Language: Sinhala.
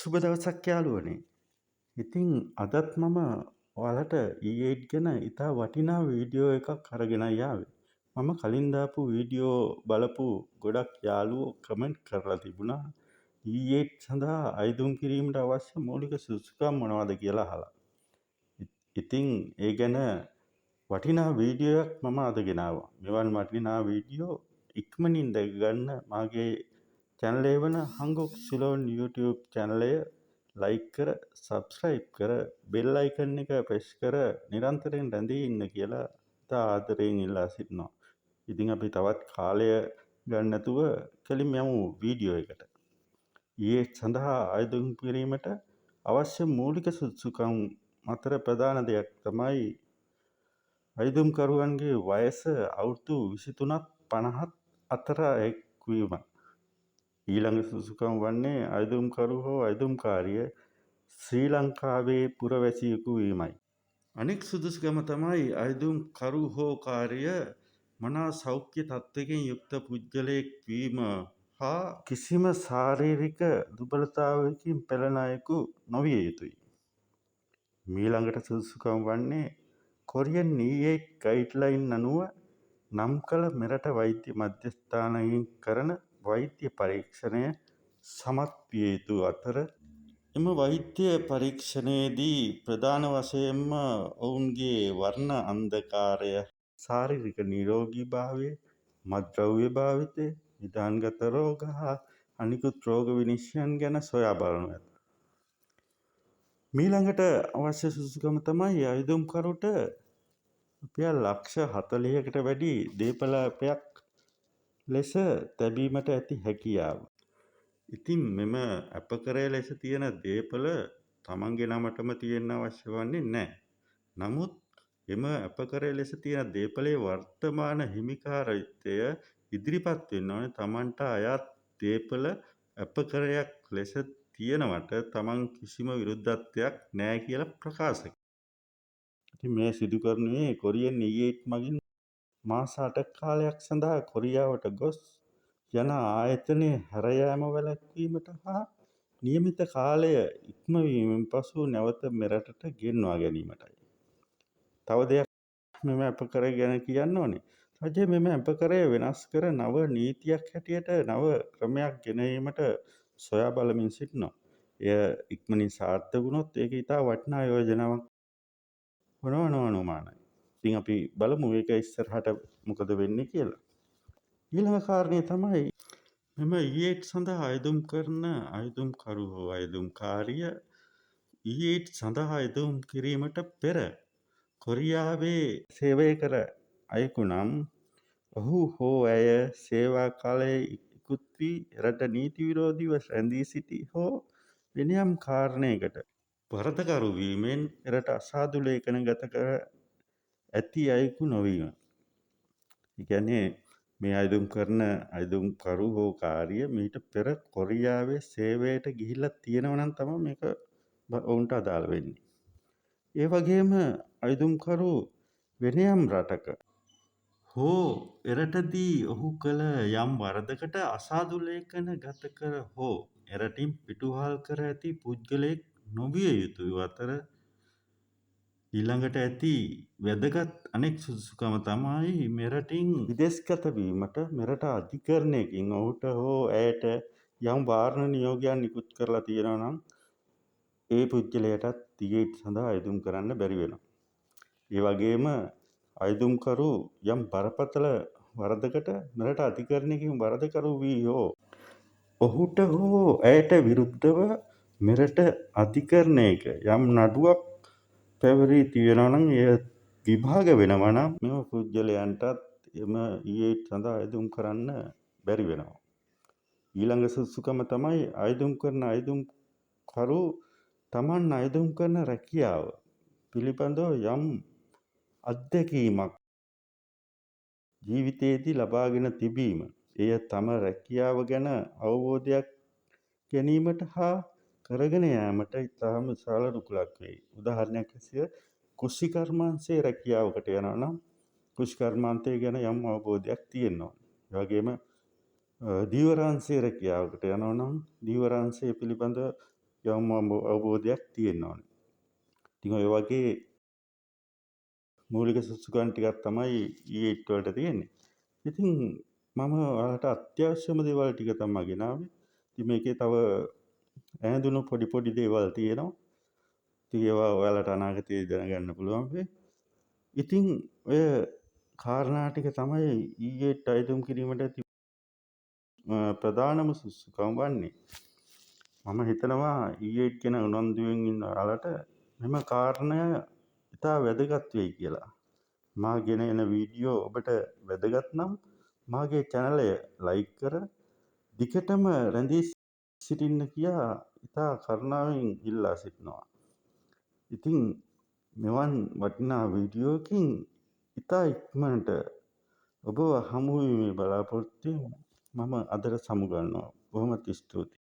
සුබ දවසක් යාළුවනේ. ඉතින් අදත් මම ඔයාලට E8 ගැන ඉතා වටිනා වීඩියෝ එකක් අරගෙනයි ආවේ. මම කලින් දාපු වීඩියෝ බලපු ගොඩක් යාළුවෝ කමෙන්ට් කරලා තිබුණා E8 සඳහා අයදුම් කිරීමට අවශ්‍ය මූලික සුදුසුකම් මොනවද කියලා අහලා. ඉතින් ඒ ගැන වටිනා වීඩියෝ එකක් මම අද ගෙනාවා. මෙවන් වටිනා වීඩියෝ ඉක්මනින් දැක ගන්න මාගේ channel එක වන හංගොක් සිලෝන් YouTube channel එක ලයික් කර සබස්ක්‍රයිබ් කර බෙල් අයිකන් එක ප්‍රෙස් කර නිරන්තරයෙන් රැඳී ඉන්න කියලා ඉතා ආදරයෙන් ඉල්ලා සිටිනවා. ඉතින් අපි තවත් කාලය ගන්න නැතුව කෙලින්ම යමු වීඩියෝ එකට. ඊයේ සඳහා ආයුධ කිරීමට අවශ්‍ය මූලික සුදුසුකම් අතර ප්‍රධාන දෙයක් තමයි ආයුධකරුවන්ගේ වයස අවුරුදු 23ත් 50ත් අතර එක්වීම. ඊළඟ සුදුසුකම් වන්නේ ආයුධකරු හෝ ආයුධකාරිය ශ්‍රී ලංකාවේ පුරවැසියෙකු වීමයි. අනෙක් සුදුසුකම තමයි ආයුධකරු හෝ කාරිය මනා සෞඛ්‍ය තත්ත්වයකින් යුක්ත පුද්ගලයෙක් වීම හා කිසිම ශාරීරික දුබලතාවයකින් පෙළෙන අයෙකු නොවිය යුතුයි. මීළඟට සුදුසුකම් වන්නේ කොරියන් E8 ගයිඩ්ලයින් අනුව නම් කළ මෙරට වෛද්‍ය මධ්‍යස්ථානයෙන් කරන වෛද්‍ය පරීක්ෂණය සමත් විය යුතු අතර එම වෛද්‍ය පරීක්ෂණයේදී ප්‍රධාන වශයෙන්ම ඔවුන්ගේ වර්ණ අන්ධකාරය, ශාරීරික නිරෝගීභාවය, මත්ද්‍රව්‍ය භාවිතය, නිදාන්ගත රෝග හා අනිකුත් රෝග විනිශ්චයන් ගැන සොයා බලනු ඇත. මීළඟට අවශ්‍ය සුදුසුකම තමයි ආයුධකරුට රුපියල් ලක්ෂ 40කට වැඩි දේපළපයක් ලෙස තැබීමට ඇති හැකියාව. ඉතින් මෙම අපකරය ලෙස තියෙන දේපළ තමන්ගේ නමටම තියෙන්න අවශ්‍ය වන්නේ නැහැ. නමුත් එම අපකරය ලෙස තියෙන දේපළේ වර්තමාන හිමිකාරිත්වය ඉදිරිපත් වෙන්න ඕනේ තමන්ට අයත් දේපළ අපකරයක් ලෙස තියෙනවට තමන් කිසිම විරුද්ධත්වයක් නැහැ කියලා ප්‍රකාශ කරනවා. ඉතින් මේ සිදු කරනුයේ කොරියන් E8 මගින් මාස 8ක කාලයක් සඳහා කොරියාවට ගොස් යන ආයතනයේ හැර යාම වැළැක්වීමට හා නියමිත කාලය ඉක්මවීමෙන් පසු නැවත මෙරටට ගෙන්වා ගැනීමටයි. තව දෙයක් මෙම අපකරය ගැන කියන්න ඕනේ. රජය මෙම අපකරය වෙනස් කර නව නීතියක් හැටියට නව ක්‍රමයක් ගෙනීමට සොයා බලමින් සිටිනවා. එය ඉක්මනින් සාර්ථක වුණොත් ඒක ඉතා වටිනා යෝජනාවක් වනවා නොඅනුමානයි. ඉතින් අපි බලමු ඒක ඉස්සරහට මොකද වෙන්නේ කියලා. ඊළඟ කාරණය තමයි මෙම E8 සඳහා අයදුම් කරන අයදුම්කරු හෝ අයදුම්කාරිය E8 සඳහා අයදුම් කිරීමට පෙර කොරියාවේ සේවය කර අයෙකු නම් ඔහු හෝ ඇය සේවා කාලයේ ඉක්ුත් වී රට නීති විරෝධීව රැඳී සිටි හෝ වෙන යම් කාරණයකට වරදකරු වීමෙන් එරට අසාදු ලේඛන ගත කර ඇති අයෙකු නොවීම. ඒ කියන්නේ මේ අයදුම් කරන අයදුම්කරු හෝ කාරිය මීට පෙර කොරියාවේ සේවයට ගිහිල්ලා තියෙනවා නම් තමයි මේක ඔවුන්ට අදාළ වෙන්නේ. ඒ වගේම අයදුම්කරු වෙන යම් රටක හෝ එරටදී ඔහු කළ යම් වරදකට අසාදු ලේඛන ගත කර හෝ එරටින් පිටුවහල් කර ඇති පුද්ගලයෙක් නොවිය යුතු අතර ඊළඟට ඇති වැදගත් අනෙක් සුදුසුකම තමයි මෙරටින් විදේශගත වීමට මෙරට අධිකරණයකින් ඔහුට හෝ ඇයට යම් වාරණ නියෝගයක් නිකුත් කරලා තියෙනවා නම් ඒ පුද්ගලයාටත් E8 සඳහා අයදුම් කරන්න බැරි වෙනවා. ඒ වගේම අයදුම්කරු යම් බරපතල වරදකට මෙරට අධිකරණයකින් වරදකරු වී හෝ ඔහුට හෝ ඇයට විරුද්ධව මෙරට අධිකරණයක යම් නඩුවක් පැවරී තියෙනවා නම් එය විභාග වෙනවා නම් මෙම පුද්ගලයන්ටත් එම E8 සඳහා අයදුම් කරන්න බැරි වෙනවා. ඊළඟ සුදුසුකම තමයි අයදුම් කරන අයදුම්කරු තමන් අයදුම් කරන රැකියාව පිළිබඳව යම් අත්දැකීමක් ජීවිතයේදී ලබාගෙන තිබීම. එය තම රැකියාව ගැන අවබෝධයක් ගැනීමට හා කරගෙන යාමට ඉතාම විශාල රුකුලක් වෙයි. උදාහරණයක් ලෙස කෘෂිකර්මාන්තයේ රැකියාවකට යනවා නම් කෘෂිකර්මාන්තය ගැන යම් අවබෝධයක් තියෙනවා. ඒ වගේම දීවරාංශයේ රැකියාවකට යනවා නම් දීවරාංශය පිළිබඳ යම් අවබෝධයක් තියෙන්න ඕනේ. ඉතින් ඔය වගේ මූලික සුසුකම් ටිකක් තමයි E8 වලට තියෙන්නේ. ඉතින් මම ඔයාලට අත්‍යවශ්‍යම දේවල් ටික තමයි ගෙනාවේ. ඉතින් මේකේ තව ඈඳුණු පොඩි දේවල් තියෙනවා. ඉතින් ඒවා ඔයාලට අනාගතයේ දැනගන්න පුළුවන් වෙයි. ඉතින් ඔය කාරණා ටික තමයි E8 අයදුම් කිරීමට ඇති ප්‍රධානම සුසුකම් වන්නේ. මම හිතනවා E8 ගැන උනන්දුවෙන් ඉන්න ඔයාලට මෙම කාරණය ඉතා වැදගත් වෙයි කියලා. මා ගෙන එන වීඩියෝ ඔබට වැදගත් නම් මාගේ channel එක like කර දිගටම රැඳී සිටින්න කියා ඉතා කරුණාවෙන් ඉල්ලා සිටිනවා. ඉතින් මෙවන් වටිනා වීඩියෝකින් ඉතා ඉක්මනට ඔබව හමු වීමේ බලාපොරොත්තුවෙන් මම අදට සමුගන්නවා. බොහොම ස්තුතියි.